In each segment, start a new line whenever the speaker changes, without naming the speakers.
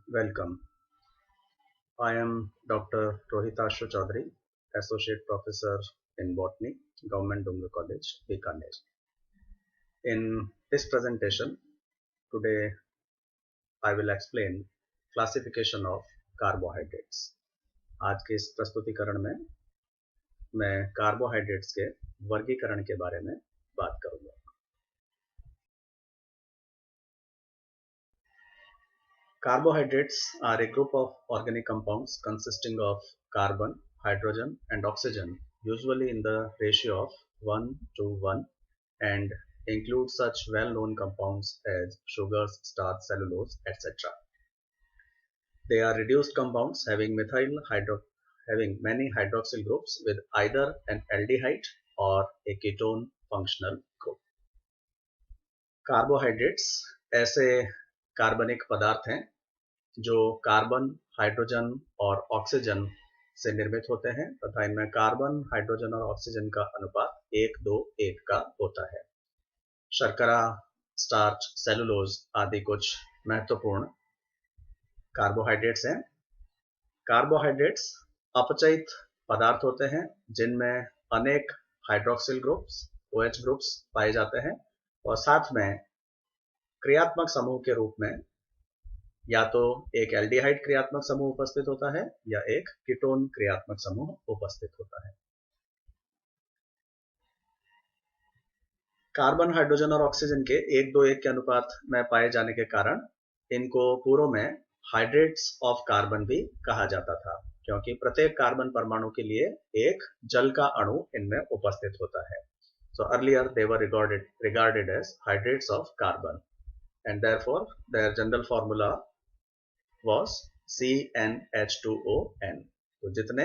Welcome. I am Dr. Rohitashu Chaudhary, Associate Professor in Botany, Government Dunga College, Bikaner. In this presentation, today I will explain classification of carbohydrates. आज के इस प्रस्तुतिकरण में मैं carbohydrates के वर्गीकरण के बारे में बात करूंगा. Carbohydrates are a group of organic compounds consisting of carbon, hydrogen and oxygen, usually in the ratio of 1:1, and include such well-known compounds as sugars, starch, cellulose, etc. They are reduced compounds having many hydroxyl groups with either an aldehyde or a ketone functional group. Carbohydrates ऐसे कार्बनिक पदार्थ हैं जो carbon, hydrogen और oxygen से निर्मित होते हैं तथा इनमें कार्बन, हाइड्रोजन और ऑक्सीजन का अनुपात 1:1 का होता है. शर्करा, स्टार्च, सेलुलोज आदि कुछ महत्वपूर्ण कार्बोहाइड्रेट्स हैं. कार्बोहाइड्रेट्स अपचयित पदार्थ होते हैं जिनमें अनेक हाइड्रोक्सिल ग्रुप्स OH ग्रुप्स पाए जाते हैं और साथ में क्रियात्मक समूह के रूप में या तो एक एल्डिहाइड क्रियात्मक समूह उपस्थित होता है या एक कीटोन क्रियात्मक समूह उपस्थित होता है. कार्बन, हाइड्रोजन और ऑक्सीजन के 1:1 के अनुपात में पाए जाने के कारण इनको पूर्व में हाइड्रेट्स ऑफ कार्बन भी कहा जाता था, क्योंकि प्रत्येक कार्बन परमाणु के लिए एक जल का अणु इनमें उपस्थित होता है. So earlier they were regarded as hydrates of carbon, and therefore their general formula was CnH2ON. तो जितने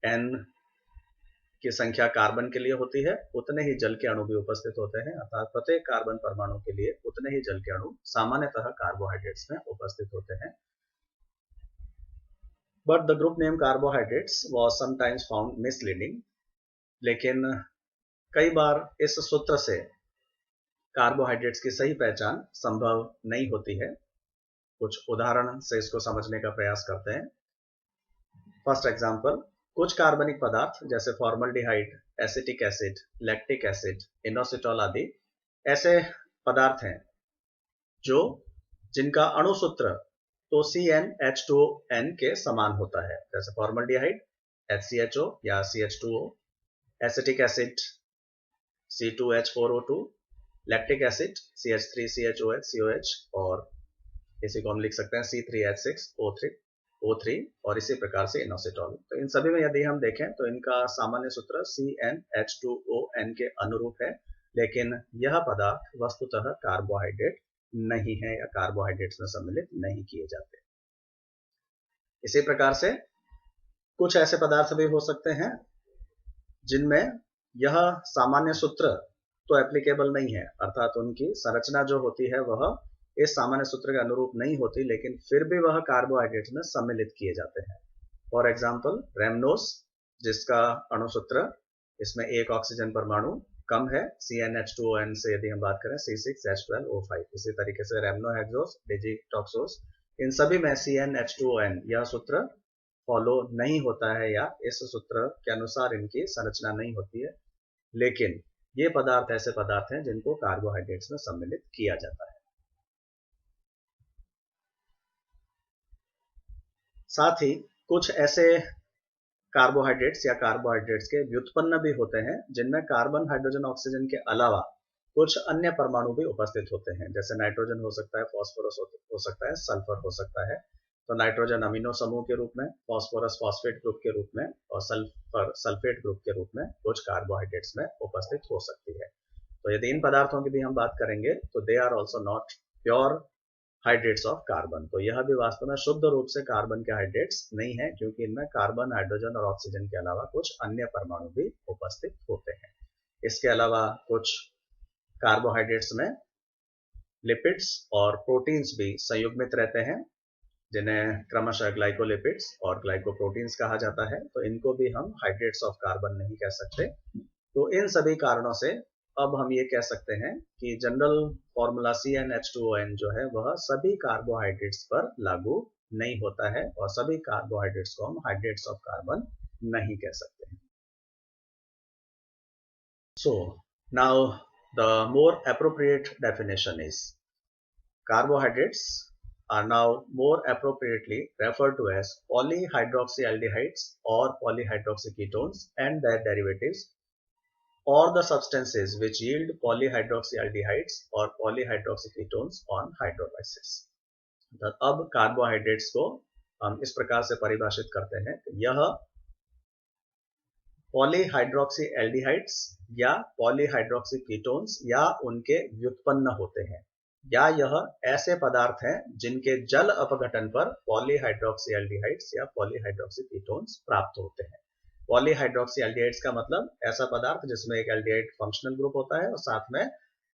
N की संख्या कार्बन के लिए होती है उतने ही जल के अणु भी उपस्थित होते हैं, अर्थात प्रत्येक कार्बन परमाणु के लिए उतने ही जल के अणु सामान्यतः कार्बोहाइड्रेट्स में उपस्थित होते हैं. But the group name carbohydrates was sometimes found misleading. लेकिन कई बार इस सूत्र से कार्बोहाइड्रेट्स की सही पहचान संभव नहीं होती है. कुछ उदाहरण से इसको समझने का प्रयास करते हैं. फर्स्ट एग्जांपल, कुछ कार्बनिक पदार्थ जैसे formaldehyde, acetic acid, lactic acid, inositol आदि ऐसे पदार्थ हैं जिनका अणु सूत्र तो CnH2n के समान होता है, जैसे फॉर्मल्डिहाइड HCHO या CH2O, acetic acid C2H4O2, lactic acid CH3CHOH COH और इसी को हम लिख सकते हैं C3H6O3 और इसी प्रकार से इनोसिटॉल. तो इन सभी में यदि हम देखें तो इनका सामान्य सूत्र CnH2ON के अनुरूप है, लेकिन यह पदार्थ वस्तुतः कार्बोहाइड्रेट नहीं है या कार्बोहाइड्रेट्स में सम्मिलित नहीं किए जाते. इसी प्रकार से कुछ ऐसे पदार्थ भी हो सकते हैं जिनमें यह सामान्य सूत्र तो एप्लीकेबल नहीं है, अर्थात उनकी संरचना जो होती है वह इस सामान्य सूत्र के अनुरूप नहीं होती, लेकिन फिर भी वह कार्बोहाइड्रेट्स में सम्मिलित किए जाते हैं. फॉर एग्जांपल रेमनोस, जिसका अणु सूत्र इसमें एक ऑक्सीजन परमाणु कम है CnH2ON से यदि हम बात करें C6H12O5. इसी तरीके से रेमनोहेक्सोस, डिजिटॉक्सोस, इन सभी में CnH2ON यह सूत्र फॉलो नहीं होता है या इस सूत्र के अनुसार इनकी संरचना नहीं होती है, लेकिन ये पदार्थ ऐसे पदार्थ हैं जिनको कार्बोहाइड्रेट्स में सम्मिलित किया जाता है. साथ ही कुछ ऐसे कार्बोहाइड्रेट्स या कार्बोहाइड्रेट्स के व्युत्पन्न भी होते हैं जिनमें कार्बन, हाइड्रोजन, ऑक्सीजन के अलावा कुछ अन्य परमाणु भी उपस्थित होते हैं, जैसे नाइट्रोजन हो सकता है, फास्फोरस हो सकता है, सल्फर हो सकता है. तो नाइट्रोजन अमीनो समूह के रूप में, फास्फोरस फॉस्फेट ग्रुप के रूप में और सल्फर सल्फेट ग्रुप के रूप में कुछ कार्बोहाइड्रेट्स में उपस्थित हो सकती है. तो यदि इन पदार्थों की भी हम बात करेंगे तो they are also not pure hydrates of carbon. तो यह भी वास्तव में शुद्ध रूप से कार्बन के हाइड्रेट्स नहीं है, क्योंकि इनमें कार्बन, हाइड्रोजन और ऑक्सीजन के अलावा कुछ अन्य परमाणु भी उपस्थित होते हैं. इसके अलावा कुछ कार्बोहाइड्रेट्स में लिपिड्स और प्रोटीन्स भी संयुग्मित रहते हैं, जिन्हें क्रमशः ग्लाइकोलिपिड्स और ग्लाइकोप्रोटीन्स कहा जाता है. तो इनको भी हम हाइड्रेट्स ऑफ कार्बन नहीं कह सकते. तो इन सभी कारणों से अब हम ये कह सकते हैं कि जनरल फॉर्मूला CnH2ON जो है वह सभी कार्बोहाइड्रेट्स पर लागू नहीं होता है और सभी कार्बोहाइड्रेट्स को हम हाइड्रेट्स ऑफ कार्बन नहीं कह सकते हैं। So now the more appropriate definition is carbohydrates are now more appropriately referred to as polyhydroxyaldehydes or polyhydroxyketones and their derivatives, or the substances which yield polyhydroxyaldehydes or polyhydroxyketones on hydrolysis. अब carbohydrates को हम इस प्रकार से परिभाषित करते हैं कि यह पॉलीहाइड्रोक्सीएल्डिहाइड्स या पॉलीहाइड्रोक्सीकीटोन्स या उनके व्युत्पन्न होते हैं, या यह ऐसे पदार्थ हैं जिनके जल अपघटन पर पॉलीहाइड्रोक्सीएल्डिहाइड्स या पॉलीहाइड्रोक्सीकीटोन्स प्राप्त होते हैं। पॉलीहाइड्रोक्सीएल्डिहाइड्स का मतलब ऐसा पदार्थ जिसमें एक एल्डिहाइड फंक्शनल ग्रुप होता है और साथ में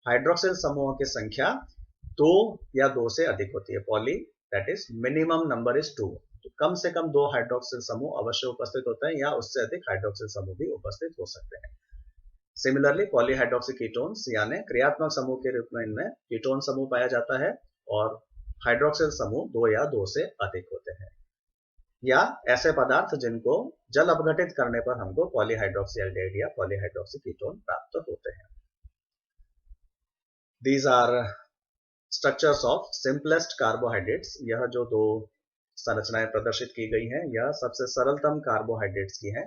हाइड्रोक्सिल समूहों की संख्या 2 या 2 से अधिक होती है। Poly that is minimum number is 2, तो कम से कम 2 हाइड्रोक्सिल समूह अवश्य उपस्थित होते हैं या उससे अधिक हाइड्रोक्सिल समूह भी उपस्थित हो सकते हैं। सिमिलरली पॉलीहाइड्रोक्सीकीटोन्स यानी क्रियात्मक समूह के रूप में इनमें कीटोन समूह पाया जाता है और हाइड्रोक्सिल समूह 2 या 2 से अधिक होते हैं, या ऐसे पदार्थ जिनको जल अपघटित करने पर हमको पॉलीहाइड्रोक्सीएल्डिहाइड या पॉलीहाइड्रोक्सीकीटोन प्राप्त होते हैं। These are structures of simplest carbohydrates। यह जो 2 संरचनाएं प्रदर्शित की गई हैं यह सबसे सरलतम कार्बोहाइड्रेट्स की हैं।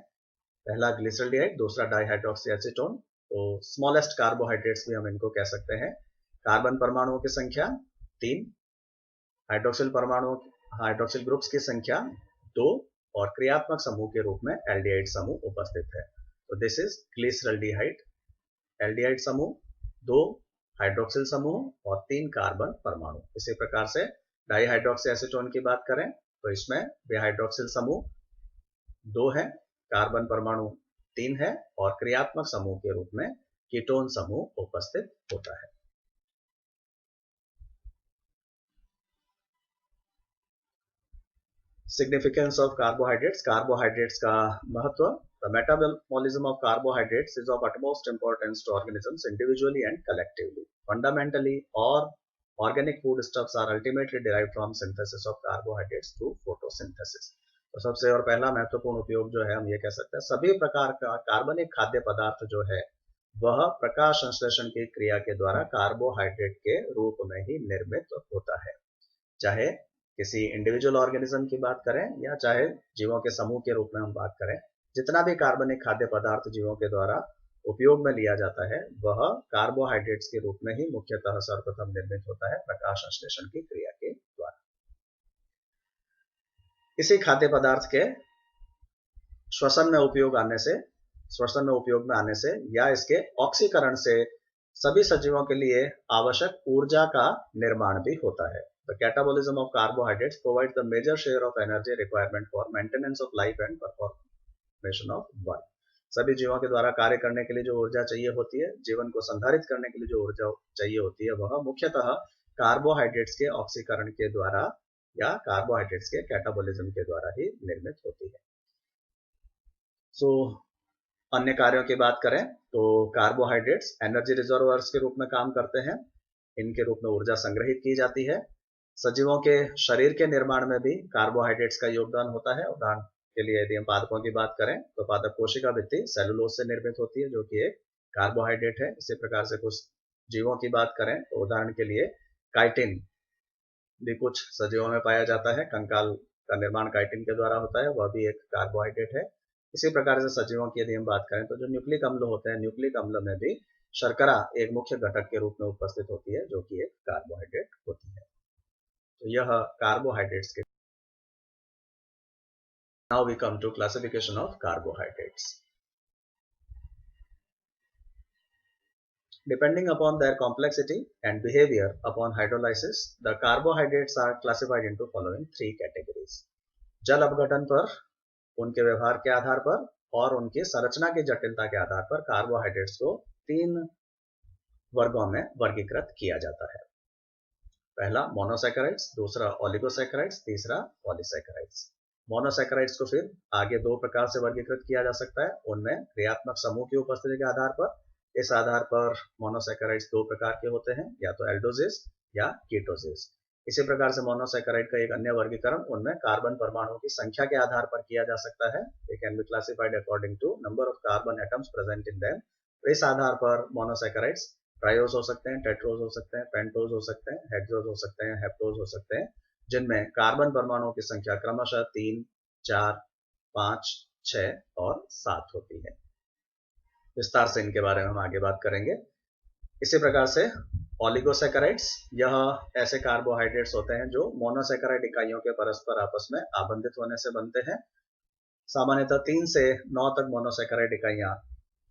पहला ग्लिसरॉल्डिहाइड, दूसरा डाइहाइड्रोक्सी एसीटोन। तो स्मॉलेस्ट कार्बोहाइड्रेट्स भी हम इनको कह सकते हैं। कार्बन परमाणुओं की संख्या 3, हाइड्रोक्सिल ग्रुप्स की संख्या 2 और क्रियात्मक समूह के रूप में एल्डिहाइड समूह उपस्थित है। तो दिस इज ग्लिसरॉल्डिहाइड, एल्डिहाइड समूह, 2 हाइड्रोक्सिल समूह और 3 कार्बन परमाणु। इसी प्रकार से डाइहाइड्रोक्सी एसीटोन की बात करें तो इसमें हाइड्रोक्सिल समूह 2 है, कार्बन परमाणु 3 है और क्रियात्मक समूह के रूप में कीटोन समूह उपस्थित होता है। सिग्निफिकेंस ऑफ कार्बोहाइड्रेट्स, कार्बोहाइड्रेट्स का महत्व। The metabolism of carbohydrates is of utmost importance to organisms individually and collectively. Fundamentally, all organic foodstuffs are ultimately derived from synthesis of carbohydrates through photosynthesis. तो सबसे और पहला महत्वपूर्ण उपयोग जो है हम ये कह सकते हैं सभी प्रकार का कार्बनिक खाद्य पदार्थ जो है वह प्रकाश संश्लेषण की क्रिया के द्वारा कार्बोहाइड्रेट के रूप में ही निर्मित होता है। चाहे किसी इंडिविजुअल ऑर्गेनिज्म की बात करें या चाहे जीवों के समूह के रूप में हम बात करें, जितना भी कार्बनिक खाद्य पदार्थ जीवों के द्वारा उपयोग में लिया जाता है वह कार्बोहाइड्रेट्स के रूप में ही मुख्यतः सर्वप्रथम निर्मित होता है प्रकाश संश्लेषण की क्रिया के द्वारा। इसी खाद्य पदार्थ के श्वसन में उपयोग में आने से या इसके ऑक्सीकरण से सभी सजीवों के लिए आवश्यक ऊर्जा का निर्माण भी होता है। The catabolism of carbohydrates provides the major share of energy requirement for maintenance of life and performance of work। सभी जीवों के द्वारा कार्य करने के लिए जो ऊर्जा चाहिए होती है, जीवन को संधारित करने के लिए जो ऊर्जा चाहिए होती है वह मुख्यतः कार्बोहाइड्रेट्स के ऑक्सीकरण के द्वारा या कार्बोहाइड्रेट्स के कैटाबॉलिज्म के द्वारा ही निर्मित होती है। अन्य कार्यों की बात करें तो कार्बोहाइड्रेट्स एनर्जी रिजर्वर्स के रूप में काम करते हैं, इनके रूप में ऊर्जा संग्रहित की जाती है। सजीवों के शरीर के निर्माण में भी कार्बोहाइड्रेट्स का योगदान होता है। उदाहरण के लिए यदि हम पादपों की बात करें तो पादप कोशिका भित्ति सेलुलोज से निर्मित होती है जो कि एक कार्बोहाइड्रेट है। इसी प्रकार से कुछ जीवों की बात करें तो उदाहरण के लिए काइटिन भी कुछ सजीवों में पाया जाता है। कंकाल का निर्माण काइटिन के द्वारा होता है, वह भी एक कार्बोहाइड्रेट है। इसी प्रकार से सजीवों की यदि हम बात करें तो जो न्यूक्लिक अम्ल होते हैं, न्यूक्लिक अम्ल में भी शर्करा एक मुख्य घटक के रूप में उपस्थित होती है जो कि एक कार्बोहाइड्रेट होती है। तो यह कार्बोहाइड्रेट्स के। Now we come to classification of carbohydrates. Depending upon their complexity and behavior upon hydrolysis, the carbohydrates are classified into following 3 categories. जल अपघटन पर, उनके व्यवहार के आधार पर और उनकी संरचना की जटिलता के आधार पर कार्बोहाइड्रेट्स को 3 वर्गों में वर्गीकृत किया जाता है। पहला मोनोसैकेराइड्स, दूसरा ओलिगोसैकेराइड्स, तीसरा पॉलीसैकेराइड्स। मोनोसैकेराइड्स को फिर आगे 2 प्रकार से वर्गीकृत किया जा सकता है। उनमें क्रियात्मक समूह की उपस्थिति के आधार पर इस आधार पर मोनोसैकेराइड्स दो प्रकार के होते हैं, या तो एल्डोजिस या कीटोजिस। इसी प्रकार से मोनोसैकेराइड का एक अन्य वर्गीकरण उनमें कार्बन परमाणुओं की संख्या के आधार पर किया जा सकता है। They can be classified according to number of carbon atoms present in them. इस आधार पर मोनोसैकेराइड्स ट्रायोज हो सकते हैं, टेट्रोज हो सकते हैं, पेंटोज हो सकते हैं, हेक्सोज हो सकते हैं, हेप्टोज हो सकते हैं, जिनमें कार्बन परमाणुओं की संख्या क्रमशः 3, 4, 5, 6 और 7 होती है। विस्तार से इनके बारे में हम आगे बात करेंगे। इसी प्रकार से ओलिगोसैकेराइड्स, यह ऐसे कार्बोहाइड्रेट्स होते हैं जो मोनोसैकेराइड इकाइयों के परस्पर आपस में आबंधित होने से बनते हैं। सामान्यतः 3 से 9 तक मोनोसैकेराइड इकाइयां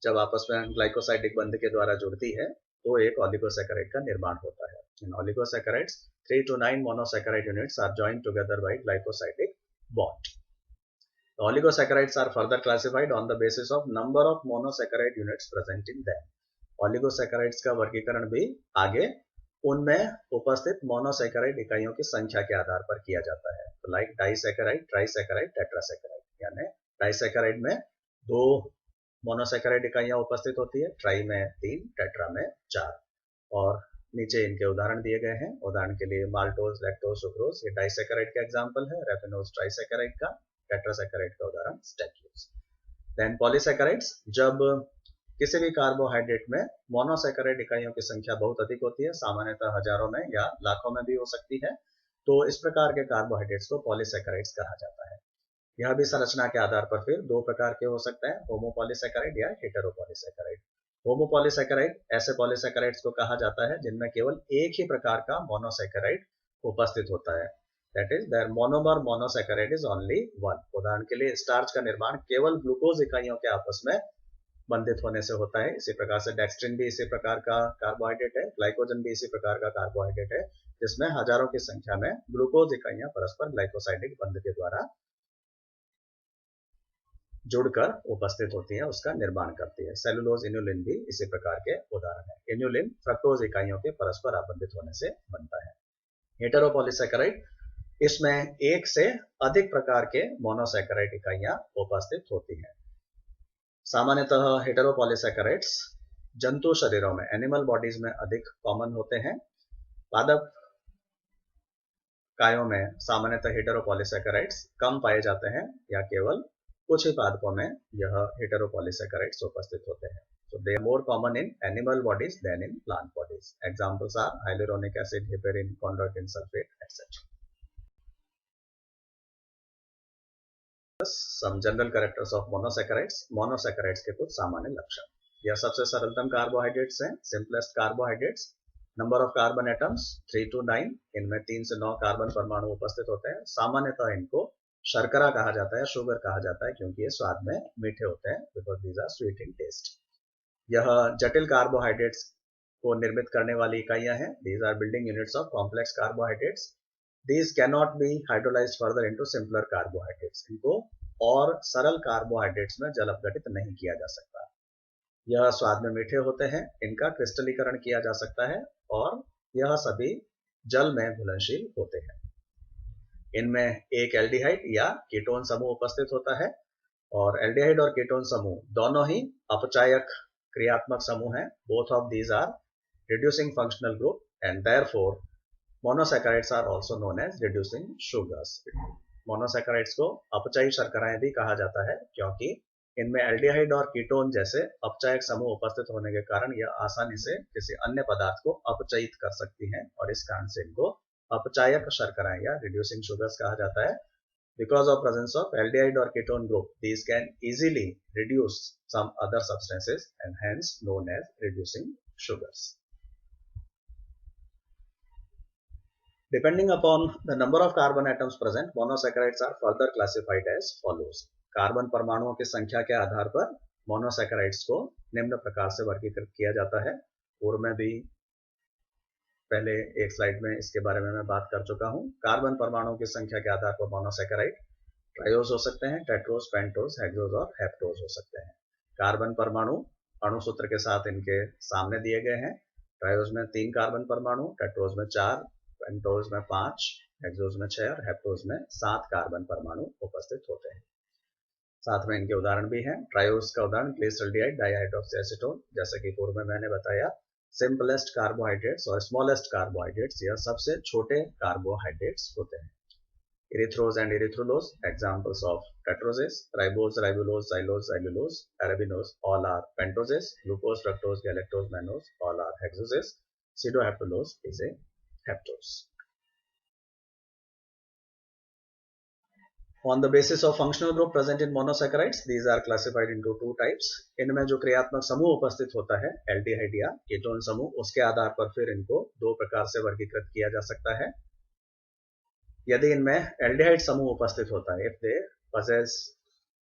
जब आपस में ग्लाइकोसाइडिक बंध के द्वारा जुड़ती है तो एक ओलिगोसैकेराइड का निर्माण होता है। इन oligosaccharides 3 to 9 monosaccharide units are joined together by glycosidic bond. The oligosaccharides are further classified on the basis of number of monosaccharide units present in them. Oligosaccharides का वर्गीकरण भी आगे उनमें उपस्थित मोनोसैकेराइड इकाइयों की संख्या के आधार पर किया जाता है। तो लाइक डाइसैकेराइड, ट्राइसैकेराइड, टेट्रासैकेराइड, यानी डाइसैकेराइड में 2 मोनोसैकेराइड इकाइयां उपस्थित होती है, ट्राई में 3, टेट्रा में 4। और नीचे इनके उदाहरण दिए गए हैं। उदाहरण के लिए माल्टोज, लैक्टोज, सुक्रोज, ये डाइसैकेराइड का एग्जांपल है। रैफिनोज ट्राइसैकेराइड का, टेट्रासैकेराइड का उदाहरण स्टैक्यूज। देन पॉलीसैकेराइड्स, जब किसी भी कार्बोहाइड्रेट में मोनोसैकेराइड इकाइयों की संख्या बहुत अधिक होती है, सामान्यतः हजारों में या लाखों में भी हो सकती है, तो इस प्रकार के कार्बोहाइड्रेट्स को पॉलीसैकेराइड्स कहा जाता है। यह भी संरचना के आधार पर फिर दो प्रकार के हो सकते हैं, होमोपॉलीसैकेराइड या हेटेरोपॉलीसैकेराइड। होमोपॉलीसैकेराइड ऐसे पॉलीसैकेराइड्स को कहा जाता है जिनमें केवल एक ही प्रकार का मोनोसैकेराइड उपस्थित होता है। That is their monomer monosaccharide is only one. उदाहरण के लिए स्टार्च का निर्माण केवल ग्लूकोज इकाइयों के आपस में बंधित होने से होता है। इसी प्रकार से डेक्स्ट्रिन भी इसी प्रकार का कार्बोहाइड्रेट है, ग्लाइकोजन भी इसी प्रकार का कार्बोहाइड्रेट है, जिसमें हजारों की संख्या में ग्लूकोज इकाइयां परस्पर ग्लाइकोसाइडिक बंध के द्वारा जुड़कर उपस्थित होती है, उसका निर्माण करती है। सेलुलोज, इन्युलिन भी इसी प्रकार के उदाहरण है। इन्युलिन फ्रक्टोज इकाइयों के परस्पर आबंधित होने से बनता है। हेटेरोपॉलीसैकेराइड, इसमें एक से अधिक प्रकार के मोनोसैकेराइड इकाइयां उपस्थित होती हैं। सामान्यतः हेटेरोपॉलीसैकेराइड्स जंतु शरीरों में, एनिमल बॉडीज में अधिक कॉमन होते हैं। पादप कायों में सामान्यतः हेटेरोपॉलीसैकेराइड्स कम पाए जाते हैं या केवल कुछ ही पादपों में यह हेटेरोपॉलीसैकेराइड्स उपस्थित होते हैं। So they are more common in animal bodies than in plant bodies. Examples are hyaluronic acid, heparin, chondroitin sulfate, etc. Some general characters of monosaccharides. Monosaccharides के कुछ सामान्य लक्षण। यह सबसे सरलतम कार्बोहाइड्रेट्स हैं, simplest carbohydrates. Number of carbon atoms 3 to 9, इनमें 3 से 9 कार्बन परमाणु उपस्थित होते हैं। सामान्यतः इनको शर्करा कहा जाता है, शुगर कहा जाता है, क्योंकि ये स्वाद में मीठे होते हैं, because these are sweet in taste. यह जटिल कार्बोहाइड्रेट्स को निर्मित करने वाली इकाइयां हैं। These are building units of complex carbohydrates. These cannot be hydrolysed further into simpler carbohydrates. इनको और सरल कार्बोहाइड्रेट्स में जल अपघटित नहीं किया जा सकता। यह स्वाद में मीठे होते हैं, इनका क्रिस्टलीकरण किया जा सकता है और यह सभी जल में घुलनशील होते हैं। इनमें एक एल्डिहाइड या कीटोन समूह उपस्थित होता है, और एल्डिहाइड और कीटोन समूह दोनों ही अपचायक क्रियात्मक समूह हैं। Both of these are reducing functional group and therefore monosaccharides are also known as reducing sugars. Monosaccharides को अपचायी शर्कराएं भी कहा जाता है, क्योंकि इनमें एल्डिहाइड और कीटोन जैसे अपचायक समूह उपस्थित होने के कारण यह आसानी से किसी अन्य पदार्थ को अपचयित कर सकती हैं, और इस कारण से इनको अपचायक शर्कराएं या रिड्यूसिंग शुगर्स कहा जाता है। Because of presence of aldehyde or ketone group, these can easily reduce some other substances and hence known as reducing sugars. Depending upon the number of carbon atoms present, monosaccharides are further classified as follows. Carbon परमाणुओं की संख्या के आधार पर monosaccharides को निम्न प्रकार से वर्गीकृत किया जाता है। पूर्व में भी पहले एक स्लाइड में इसके बारे में मैं बात कर चुका हूं। कार्बन परमाणुओं की संख्या के आधार पर मोनोसैकेराइड ट्रायोज हो सकते हैं, टेट्रोज, पेंटोज, हेक्सोज और हेप्टोज हो सकते हैं। कार्बन परमाणु अणु सूत्र के साथ इनके सामने दिए गए हैं। ट्रायोज में 3 कार्बन परमाणु, टेट्रोज में 4, पेंटोज में 5, हेक्सोज में 6 और हेप्टोज में 7 कार्बन परमाणु उपस्थित होते हैं। साथ में इनके उदाहरण भी हैं। ट्रायोज का उदाहरण ग्लिसरॉल्डिहाइड डाइहाइड्रोक्सी एसीटोन, जैसा कि पूर्व में मैंने बताया। सिंपलेस्ट कार्बोहाइड्रेट्स और स्मॉलेस्ट कार्बोहाइड्रेट्स, यह सबसे छोटे कार्बोहाइड्रेट्स होते हैं। Erythrose and erythrulose, examples of tetroses. Ribose, ribulose, xylose, xylulose, arabinose, all are pentoses. Glucose, fructose, galactose, mannose, all are hexoses. Pseudohaptulose is a haptose. On the basis of functional group present in monosaccharides, these are classified into two types. इनमें जो क्रियात्मक समूह उपस्थित होता है, aldehyde या ketone समूह, उसके आधार पर फिर इनको दो प्रकार से वर्गीकृत किया जा सकता है। यदि इनमें एल्डिहाइड समूह उपस्थित होता है, if they possess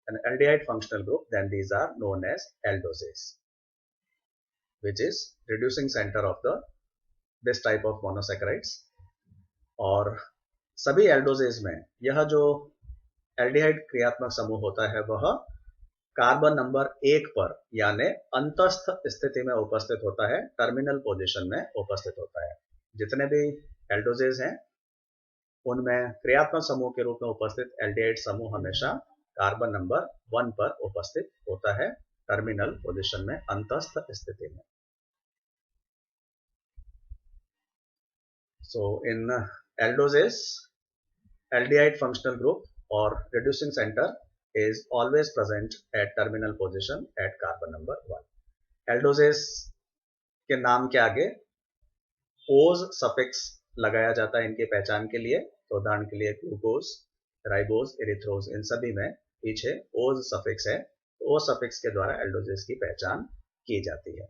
an aldehyde functional group, then these are known as aldoses, which is reducing center of this type of monosaccharides. और सभी एल्डोजेज में यह जो एल्डिहाइड क्रियात्मक समूह होता है वह कार्बन नंबर 1 पर यानी अंतस्थ स्थिति में उपस्थित होता है, टर्मिनल पोजीशन में उपस्थित होता है। जितने भी एल्डोजेज हैं उनमें क्रियात्मक समूह के रूप में उपस्थित एल्डिहाइड समूह हमेशा कार्बन नंबर 1 पर उपस्थित होता है, टर्मिनल पोजीशन में, अंतस्थ स्थिति में। So in aldoses, aldehyde functional group or reducing center is always present at terminal position at carbon number 1. aldoses के नाम के आगे ओज सफिक्स लगाया जाता है इनकी पहचान के लिए। तो उदाहरण के लिए ग्लूकोज, राइबोज, एरिथ्रोज, इन सभी में पीछे ओज सफिक्स है। तो ओज सफिक्स के द्वारा एल्डोजेस की पहचान की जाती है।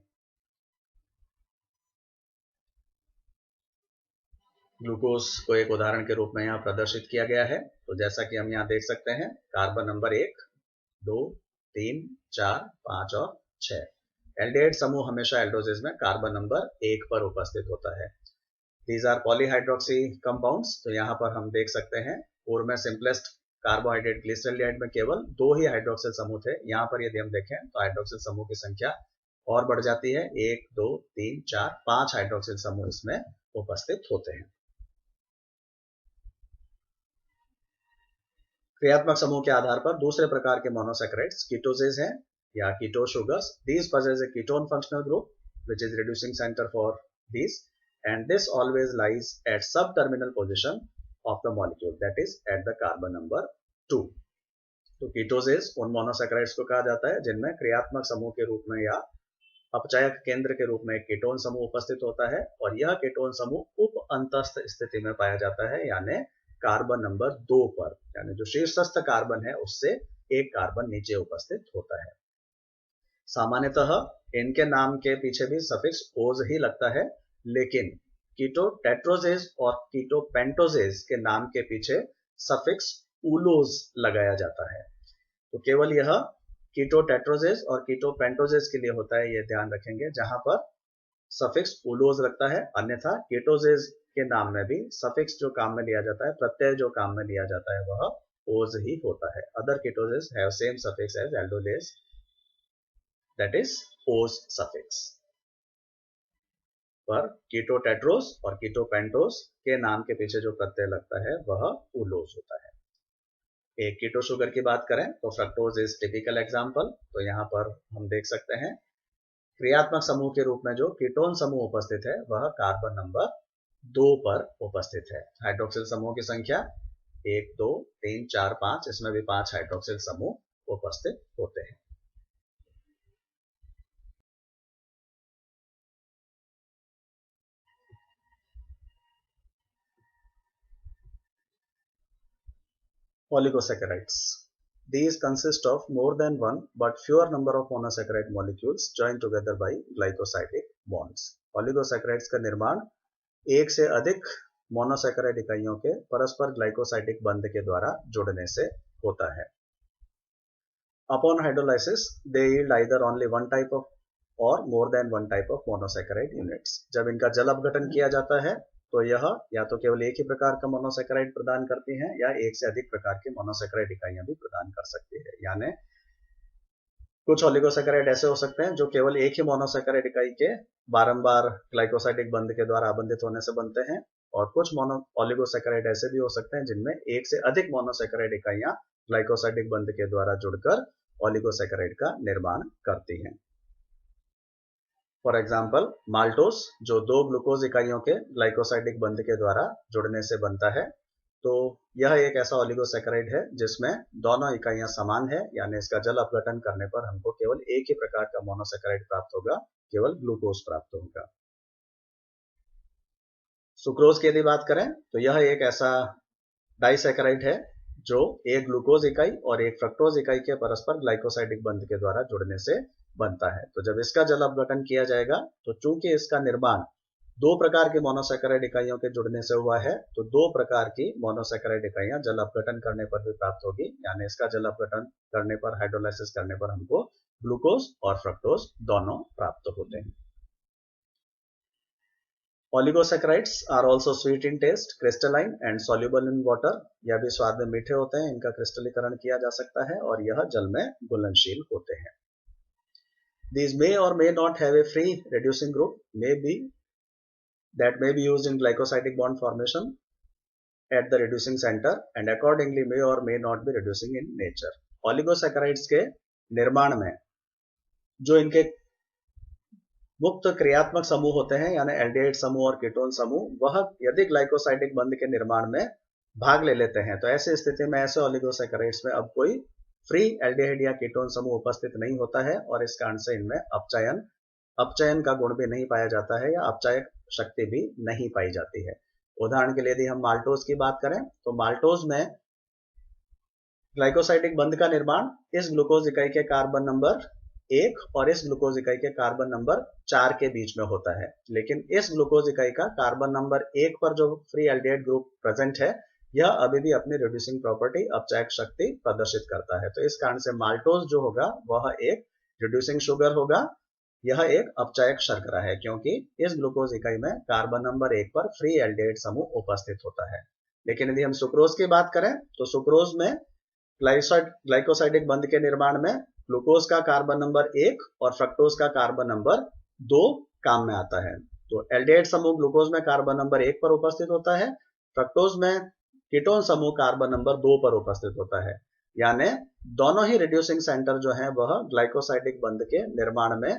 ग्लूकोज को एक उदाहरण के रूप में यहाँ प्रदर्शित किया गया है। तो जैसा कि हम यहाँ देख सकते हैं, कार्बन नंबर 1, 2, 3, 4, 5 और 6। एल्डिहाइड समूह हमेशा एल्डोजेस में कार्बन नंबर 1 पर उपस्थित होता है। These are polyhydroxy compounds। तो यहाँ पर हम देख सकते हैं पूर्व में सिंपलेस्ट कार्बोहाइड्रेट ग्लिसरॉल्डिहाइड में केवल 2 ही हाइड्रोक्सिल समूह थे। यहाँ पर यदि हम देखें तो हाइड्रोक्सिल समूह की संख्या और बढ़ जाती है, 1, 2, 3, 4, 5 हाइड्रोक्सिल समूह इसमें उपस्थित होते हैं। क्रियात्मक समूह के आधार पर दूसरे प्रकार के मोनोसैकेराइड्स कीटोजेज हैं या कीटो sugars. These possess a ketone functional group which is reducing center for these, and this always lies at sub-terminal position of the molecule, that is at the carbon number 2. तो कीटोजेज उन मोनोसैकेराइड्स को कहा जाता है जिनमें क्रियात्मक समूह के रूप में या अपचायक केंद्र के रूप में एक कीटोन समूह उपस्थित होता है, और यह कीटोन समूह उप अंतस्थ स्थिति में पाया जाता है, यानी कार्बन नंबर 2 पर, यानी जो शीर्षस्थ कार्बन है उससे एक कार्बन नीचे उपस्थित होता है। सामान्यतः इनके नाम के पीछे भी सफिक्स ओज ही लगता है, लेकिन कीटो टेट्रोजेज और कीटो पेंटोजेज के नाम के पीछे सफिक्स उलोज लगाया जाता है। तो केवल यह कीटो टेट्रोजेज और कीटो पेंटोजेज के लिए होता है, ये ध्यान रखेंगे, जहां पर सफिक्स उलोज लगता है। अन्यथा कीटोजेज के नाम में भी सफिक्स जो काम में लिया जाता है, प्रत्यय जो काम में लिया जाता है, वह ओज ही होता है। Other ketoses have same suffix as aldolase, that is ose suffix. पर कीटो टेट्रोज और कीटो पेंटोज के नाम के पीछे जो प्रत्यय लगता है वह उलोज होता है। एक कीटो शुगर की बात करें तो फ्रक्टोज इज टिपिकल एग्जाम्पल। तो यहाँ पर हम देख सकते हैं क्रियात्मक समूह के रूप में जो कीटोन समूह उपस्थित है वह कार्बन नंबर 2 पर उपस्थित है। हाइड्रोक्सिल समूह की संख्या 1, 2, 3, 4, 5, इसमें भी 5 हाइड्रोक्सिल समूह उपस्थित होते हैं। Oligosaccharides. These consist of more than one but fewer number of monosaccharide molecules joined together by glycosidic bonds. Oligosaccharides का निर्माण एक से अधिक मोनोसैकेराइड इकाइयों के परस्पर ग्लाइकोसाइडिक बंध के द्वारा जुड़ने से होता है। Upon hydrolysis, they yield either only one type of or more than one type of monosaccharide units. जब इनका जल अपघटन किया जाता है तो यह या तो केवल एक ही प्रकार का मोनोसैकेराइड प्रदान करती हैं या एक से अधिक प्रकार के मोनोसैकेराइड इकाइयां भी प्रदान कर सकती है। यानी कुछ ओलिगोसैकेराइड ऐसे हो सकते हैं जो केवल एक ही मोनोसैकेराइड इकाई के बारंबार ग्लाइकोसाइडिक बंध के द्वारा आबंधित होने से बनते हैं, और कुछ ओलिगोसैकेराइड ऐसे भी हो सकते हैं जिनमें एक से अधिक मोनोसैकेराइड इकाइयां ग्लाइकोसाइडिक बंध के द्वारा जुड़कर ओलिगोसैकेराइड का निर्माण करती हैं। फॉर एग्जाम्पल माल्टोस जो 2 ग्लूकोज इकाइयों के ग्लाइकोसाइडिक बंध के द्वारा जुड़ने से बनता है, तो यह एक ऐसा ओलिगोसैकेराइड है जिसमें दोनों इकाइयां समान है, यानी इसका जल अपघटन करने पर हमको केवल एक ही प्रकार का मोनोसैकेराइड प्राप्त होगा, केवल ग्लूकोज प्राप्त होगा। सुक्रोज की यदि बात करें तो यह एक ऐसा डाइसैकेराइड है जो एक ग्लूकोज इकाई और एक फ्रक्टोज इकाई के परस्पर ग्लाइकोसाइडिक बंध के द्वारा जुड़ने से बनता है। तो जब इसका जल अपघटन किया जाएगा तो चूंकि इसका निर्माण 2 प्रकार की मोनोसैकेराइड इकाइयों के जुड़ने से हुआ है, तो 2 प्रकार की मोनोसैकेराइड इकाइयां जल अपघटन करने पर भी प्राप्त होगी, यानी इसका जल अपघटन करने पर, हाइड्रोलाइसिस करने पर हमको ग्लूकोज और फ्रक्टोज दोनों प्राप्त होते हैं। Oligosaccharides are also sweet in taste, crystalline and soluble in water. यह भी स्वाद में मीठे होते हैं, इनका क्रिस्टलीकरण किया जा सकता है और यह जल में घुलनशील होते हैं। These may or may not have a free reducing group, that may be used in glycosidic bond formation at the reducing center and accordingly may or may not be reducing in nature. Oligosaccharides के निर्माण में जो इनके मुक्त क्रियात्मक समूह होते हैं, यानी एल्डिहाइड समूह और कीटोन समूह, वह यदि ग्लाइकोसाइडिक बंध के निर्माण में भाग ले लेते हैं तो ऐसी स्थिति में ऐसे ओलिगोसैकेराइड्स में अब कोई फ्री एल्डिहाइड या कीटोन समूह उपस्थित नहीं होता है और इस कारण से इनमें अपचयन का गुण भी नहीं पाया जाता है या अपचायक शक्ति भी नहीं पाई जाती है। उदाहरण के लिए यदि हम माल्टोज की बात करें तो माल्टोज में ग्लाइकोसाइडिक बंध का निर्माण इस ग्लूकोज इकाई के कार्बन नंबर 1 और इस ग्लूकोज इकाई के कार्बन नंबर 4 के बीच में होता है, लेकिन इस ग्लूकोज इकाई का कार्बन नंबर 1 पर जो फ्री एल्डिहाइड ग्रुप प्रेजेंट है, यह अभी भी अपनी रिड्यूसिंग प्रॉपर्टी अपचायक शक्ति प्रदर्शित करता है। तो इस कारण से माल्टोज जो होगा वह एक रिड्यूसिंग शुगर होगा, यह एक अपचायक शर्करा है, क्योंकि इस ग्लूकोज इकाई में कार्बन नंबर 1 पर फ्री एल्डिहाइड समूह उपस्थित होता है। लेकिन यदि हम सुक्रोज की बात करें तो सुक्रोज में ग्लाइकोसाइडिक बंध के निर्माण में ग्लूकोज का कार्बन नंबर 1 और फ्रक्टोज का कार्बन नंबर 2 काम में आता है। तो एल्डिहाइड समूह ग्लूकोज में कार्बन नंबर 1 पर उपस्थित होता है, फ्रक्टोज में कीटोन समूह कार्बन नंबर 2 पर उपस्थित होता है, यानी दोनों ही रिड्यूसिंग सेंटर जो है वह ग्लाइकोसाइडिक बंध के निर्माण में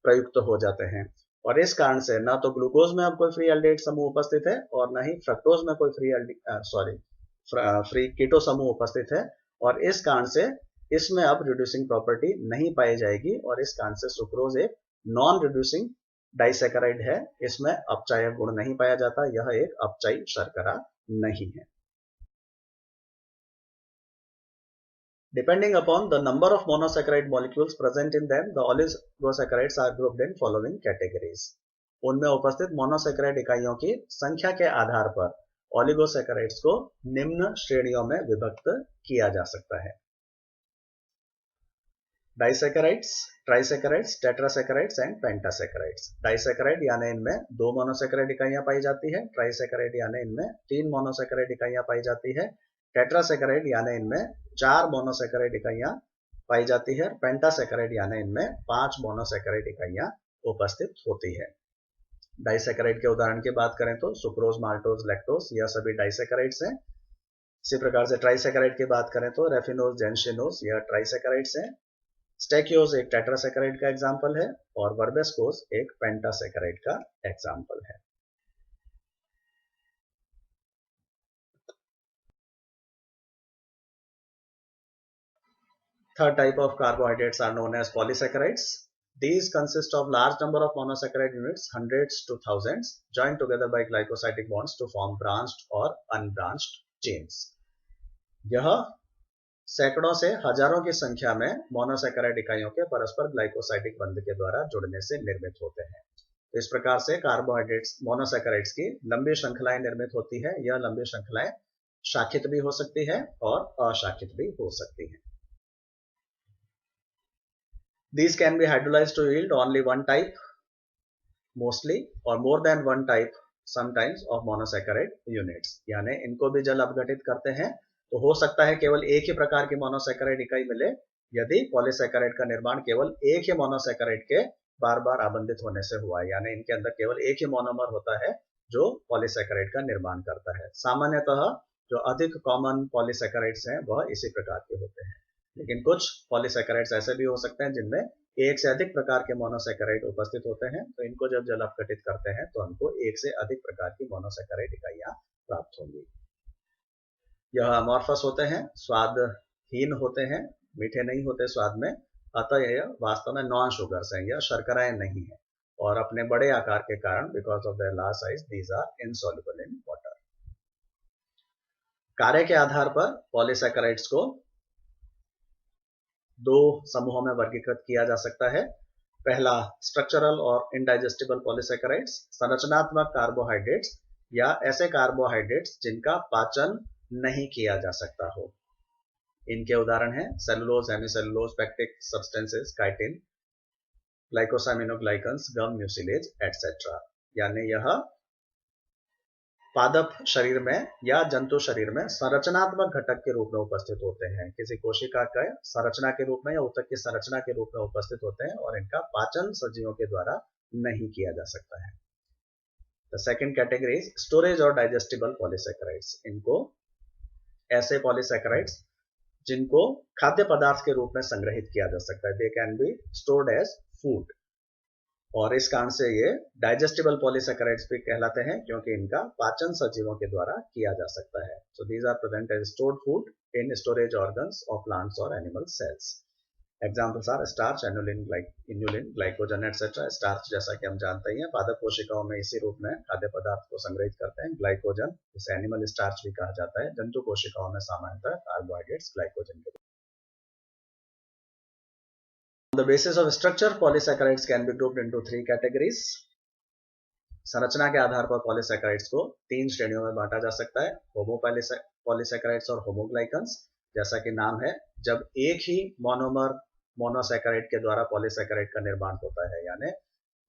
प्रयुक्त हो जाते हैं और इस कारण से न तो ग्लूकोज में अब कोई फ्री एल्डिहाइड समूह उपस्थित है और न ही फ्रक्टोज में कोई फ्री कीटो समूह उपस्थित है और इस कारण से इसमें अब रिड्यूसिंग प्रॉपर्टी नहीं पाई जाएगी और इस कारण से सुक्रोज एक नॉन रिड्यूसिंग डाइसैकेराइड है, इसमें अपचायक गुण नहीं पाया जाता, यह एक अपचायी शर्करा नहीं है। Depending upon the number of monosaccharide molecules present in them, the oligosaccharides are grouped in following categories. उनमें उपस्थित मोनोसैकेराइड इकाइयों की संख्या के आधार पर ओलिगोसैकेराइड्स को निम्न श्रेणियों में विभक्त किया जा सकता है। Disaccharides, trisaccharides, tetrasaccharides and pentasaccharides. Disaccharide यानी इनमें 2 मोनोसैकेराइड इकाइयां पाई जाती है, ट्राइसैकेराइड यानी इनमें 3 मोनोसैकेराइड इकाइयां पाई जाती है, टेट्रासैकेराइड यानी इनमें 4 मोनोसैकेराइड इकाइयां पाई जाती है, पेंटासैकेराइड यानी इनमें 5 मोनोसैकेराइड इकाइयां उपस्थित होती है। डाइसैकेराइड के उदाहरण की बात करें तो सुक्रोज, माल्टोज, लैक्टोज यह सभी डाइसैकेराइड्स हैं। इसी प्रकार से ट्राइसैकेराइड की बात करें तो रेफिनोज, जेनशिनोज यह ट्राइसैकेराइड्स हैं। स्टेकियोज एक टेट्रासैकेराइड का एग्जाम्पल है और वर्बेस्कोज एक पेंटासैकेराइड का एग्जाम्पल है। Third type of carbohydrates are known as polysaccharides. These consist of large number of monosaccharide units, hundreds to thousands, joined together by glycosidic bonds to form branched or unbranched chains. यह सैकड़ों से हजारों की संख्या में monosaccharide इकाइयों के परस्पर ग्लाइकोसाइडिक बंध के द्वारा जुड़ने से निर्मित होते हैं। इस प्रकार से कार्बोहाइड्रेट्स, मोनोसैकेराइड्स की लंबी श्रृंखलाएं निर्मित होती है। यह लंबी श्रृंखलाएं शाखित भी हो सकती है और अशाखित भी हो सकती है। These can be hydrolyzed to yield only one type mostly or more than one type sometimes of monosaccharide units. यानी इनको भी जल अपघटित करते हैं तो हो सकता है केवल एक ही प्रकार की मोनोसैकेराइड इकाई मिले यदि पॉलीसैकेराइड का निर्माण केवल एक ही मोनोसैकेराइड के बार बार आबंधित होने से हुआ है, यानी इनके अंदर केवल एक ही मोनोमर होता है जो पॉलीसैकेराइड का निर्माण करता है। सामान्यतः जो अधिक कॉमन पॉलीसैकेराइड्स हैं वह इसी प्रकार के होते हैं। लेकिन कुछ पॉलीसैकेराइड्स ऐसे भी हो सकते हैं जिनमें एक से अधिक प्रकार के मोनोसैकेराइड उपस्थित होते हैं, तो इनको जब जल अपघटित करते हैं तो हमको एक से अधिक प्रकार की मोनोसैकेराइड इकाइयां प्राप्त होंगी। यह अमॉर्फस होते हैं, स्वादहीन होते हैं, मीठे नहीं होते स्वाद में, अतः यह वास्तव में नॉन शुगर्स हैं, यह शर्कराएं नहीं है, और अपने बड़े आकार के कारण because of their large size these are insoluble in water. कार्य के आधार पर पॉलीसैकेराइड्स को दो समूहों में वर्गीकृत किया जा सकता है। पहला, स्ट्रक्चरल और इनडाइजेस्टिबल पॉलीसैकेराइड्स, संरचनात्मक कार्बोहाइड्रेट्स या ऐसे कार्बोहाइड्रेट्स जिनका पाचन नहीं किया जा सकता हो। इनके उदाहरण हैं cellulose, hemicellulose, pectic substances, chitin, glycosaminoglycans, gum, mucilage et cetera. यानी यह पादप शरीर में या जंतु शरीर में संरचनात्मक घटक के रूप में उपस्थित होते हैं, किसी कोशिका का संरचना के रूप में या ऊतक की संरचना के रूप में उपस्थित होते हैं, और इनका पाचन सजीवों के द्वारा नहीं किया जा सकता है। The second category is storage और डाइजेस्टिबल पॉलीसैकेराइड्स। इनको ऐसे पॉलीसैकेराइड्स जिनको खाद्य पदार्थ के रूप में संग्रहित किया जा सकता है, they can be stored as food, और इस कारण से ये डाइजेस्टिबल पॉलीसैकेराइड्स भी कहलाते हैं क्योंकि इनका पाचन सजीवों के द्वारा किया जा सकता है। So these are present as stored food in storage organs of plants और animal cells. Examples are starch, inulin, glycogen et cetera. Starch जैसा कि हम जानते ही हैं पादप कोशिकाओं में इसी रूप में खाद्य पदार्थ को संग्रहित करते हैं। ग्लाइकोजन, जिसे एनिमल स्टार्च भी कहा जाता है, जंतु कोशिकाओं में सामान्यतः कार्बोहाइड्रेट्स ग्लाइकोजन के। On the basis of structure, polysaccharides can be grouped into three categories. संरचना के आधार पर पॉलीसैकेराइड्स को तीन श्रेणियों में बांटा जा सकता है, होमोपॉलीसैकेराइड्स और होमोग्लाइकन्स। जैसा कि नाम है, जब एक ही मोनोमर मोनोसैकेराइड के द्वारा पॉलीसैकेराइड का निर्माण होता है, यानी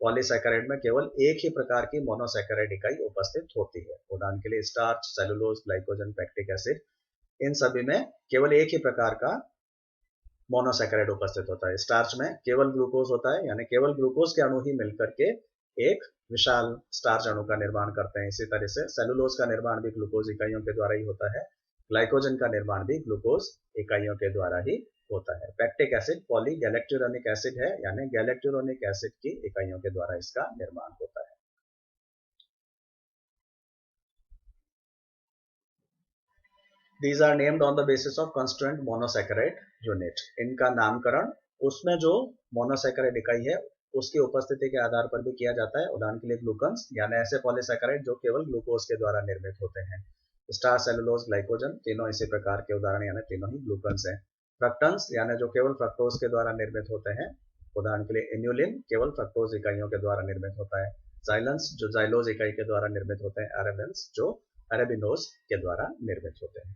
पॉलीसैकेराइड में केवल एक ही प्रकार की मोनोसैकेराइड इकाई उपस्थित होती है। उदाहरण के लिए starch, cellulose, glycogen, pectic acid, इन सभी में केवल एक ही प्रकार का मोनोसैकेराइड उपस्थित होता है। स्टार्च में केवल ग्लूकोज होता है, यानी केवल ग्लूकोज के अणु ही मिलकर के एक विशाल स्टार्च अणु का निर्माण करते हैं। इसी तरह से सेलुलोज का निर्माण भी ग्लूकोज इकाइयों के द्वारा ही होता है, ग्लाइकोजन का निर्माण भी ग्लूकोज इकाइयों के द्वारा ही होता है। पैक्टिक एसिड पॉली गैलेक्टुरोनिक एसिड है, यानी गैलेक्टुरोनिक एसिड की इकाइयों के द्वारा इसका निर्माण होता है। These are named on the basis of constituent monosaccharide unit. इनका नामकरण उसमें जो मोनोसैकेराइड इकाई है उसकी उपस्थिति के आधार पर भी किया जाता है। उदाहरण के लिए ग्लूकन्स, यानी ऐसे पॉलीसैकेराइड जो केवल ग्लूकोज के द्वारा निर्मित होते हैं। स्टार्च, सेलुलोज, ग्लाइकोजन, तीनों इसी प्रकार के उदाहरण, यानी तीनों ही ग्लूकन्स हैं। फ्रक्टन्स, यानी जो केवल फ्रक्टोज के द्वारा निर्मित होते हैं। उदाहरण के लिए इन्युलिन केवल फ्रक्टोज इकाइयों के द्वारा निर्मित होता है। जाइलेंस, जो जाइलोज इकाई के द्वारा निर्मित होते हैं। अरेबिन्स, जो अरेबिनोज के द्वारा निर्मित होते हैं।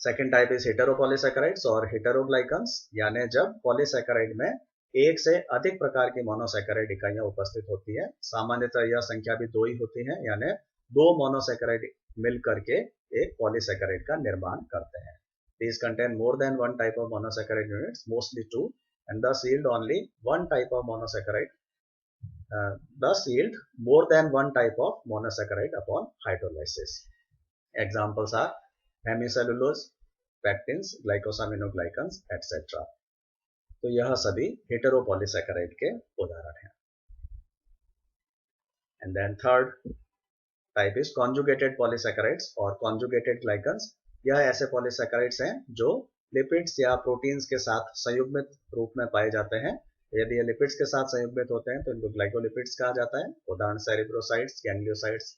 सेकेंड टाइप इज हेटेरोपॉलीसैकेराइड्स और हेटेरोग्लाइकन्स, यानी जब पॉलीसैकेराइड में एक से अधिक प्रकार की मोनोसैकेराइड इकाइयां उपस्थित होती है। सामान्यतः यह संख्या भी दो ही होती है, यानी दो मोनोसैकेराइड मिल करके एक पॉलीसैकेराइड का निर्माण करते हैं। These contain more than one type of monosaccharide units, mostly two, and thus yield only one type of monosaccharide. Thus yield more than one type of monosaccharide upon hydrolysis. Examples are hemicellulose, pectins, glycosaminoglycans et cetera. तो यह सभी heteropolysaccharide के उदाहरण हैं। And then third type is conjugated polysaccharides और conjugated glycans. यह ऐसे polysaccharides हैं जो लिपिड्स या प्रोटीन्स के साथ संयुग्मित रूप में पाए जाते हैं। यदि ये लिपिड्स के साथ संयुग्मित होते हैं तो इनको ग्लाइकोलिपिड्स कहा जाता है। उदाहरण सेरिब्रोसाइड्स, गैंग्लियोसाइड्स।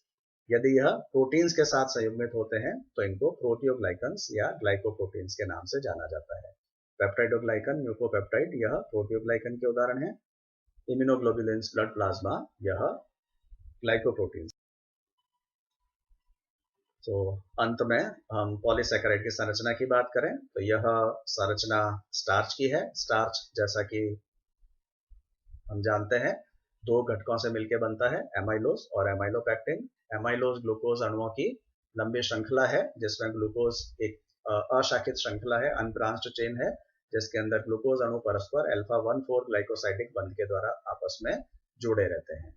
यदि यह प्रोटीन्स के साथ संयुग्मित होते हैं तो इनको प्रोटियोग्लाइकन्स या ग्लाइकोप्रोटीन्स के नाम से जाना जाता है। पेप्टाइडोग्लाइकन, म्यूकोपेप्टाइड, यह प्रोटियोग्लाइकन के उदाहरण है। इम्यूनोग्लोबुलिन्स, ब्लड प्लाज्मा, यह ग्लाइकोप्रोटीन्स। तो अंत में हम पॉलीसैकेराइड की संरचना की बात करें तो यह संरचना स्टार्च की है। स्टार्च जैसा कि हम जानते हैं दो घटकों से मिलकर बनता है, एमाइलोज और एमाइलोपैक्टिन। एमाइलोज ग्लूकोज अणुओं की लंबी श्रृंखला है जिसमें ग्लूकोज एक अशाखित श्रृंखला है, अनब्रांच्ड चेन है, जिसके अंदर ग्लूकोज अणु परस्पर अल्फा 1,4 ग्लाइकोसाइडिक बंध के द्वारा आपस में जुड़े रहते हैं।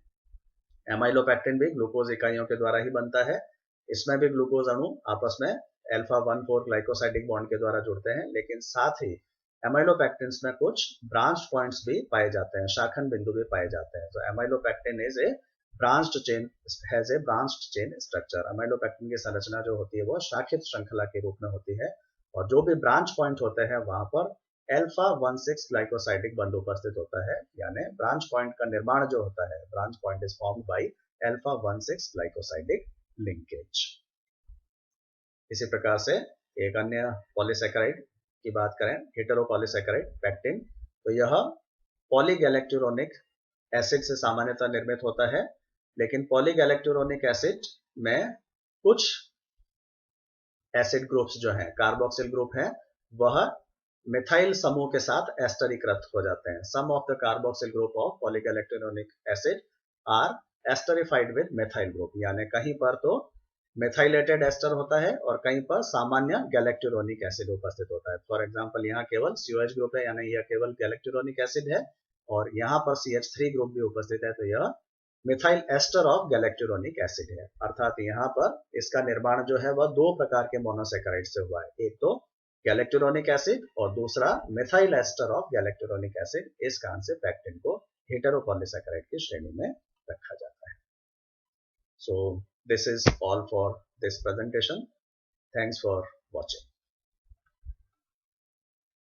एमाइलोपैक्टिन भी ग्लूकोज इकाइयों के द्वारा ही बनता है। इसमें भी ग्लूकोज अणु आपस में अल्फा 1,4 ग्लाइकोसाइडिक बॉन्ड के द्वारा जुड़ते हैं, लेकिन साथ ही एमाइलोपेक्टिन्स में कुछ ब्रांच पॉइंट्स भी पाए जाते हैं, शाखन बिंदु भी पाए जाते हैं। तो amylopectin is a branched chain, has a branched chain structure. Amylopectin की संरचना जो होती है वो शाखित श्रृंखला के रूप में होती है, और जो भी ब्रांच पॉइंट होते हैं वहां पर अल्फा 1,6 ग्लाइकोसाइडिक बंध उपस्थित होता है, यानी ब्रांच पॉइंट का निर्माण जो होता है, branch point is formed by alpha 1,6 glycosidic linkage. इसी प्रकार से एक अन्य पॉलीसेकेराइड की बात करें, हेटेरोपॉलीसेकेराइड पेक्टिन, तो यह पॉलीगैलेक्टुरोनिक एसिड से सामान्यतः निर्मित होता है, लेकिन पॉलीगैलेक्टुरोनिक एसिड में कुछ एसिड ग्रुप्स जो हैं, कार्बोक्सिल ग्रुप हैं, वह मिथाइल समूह के साथ एस्टरीकृत हो जाते हैं। Some of the carboxyl group of polygalacturonic acid are esterified with methyl group, यानी कहीं पर तो मेथाइलेटेड एस्टर होता है और कहीं पर सामान्य गैलेक्टुरोनिक एसिड उपस्थित होता है। फॉर एग्जांपल यहाँ केवल COH ग्रुप है, यानी यह केवल गैलेक्टुरोनिक एसिड है, और यहाँ पर CH3 ग्रुप भी उपस्थित है, तो यह मिथाइल एस्टर ऑफ गैलेक्टुरोनिक एसिड है। अर्थात यहाँ पर इसका निर्माण जो है वह दो प्रकार के मोनोसेकेराइड से हुआ है, एक तो गैलेक्टुरोनिक एसिड और दूसरा मिथाइल एस्टर ऑफ गैलेक्टुरोनिक एसिड। इस कारण से पेक्टिन को हेटेरोपॉलीसेकेराइड की श्रेणी में रखा जाता है। So this is all for this presentation. Thanks for watching.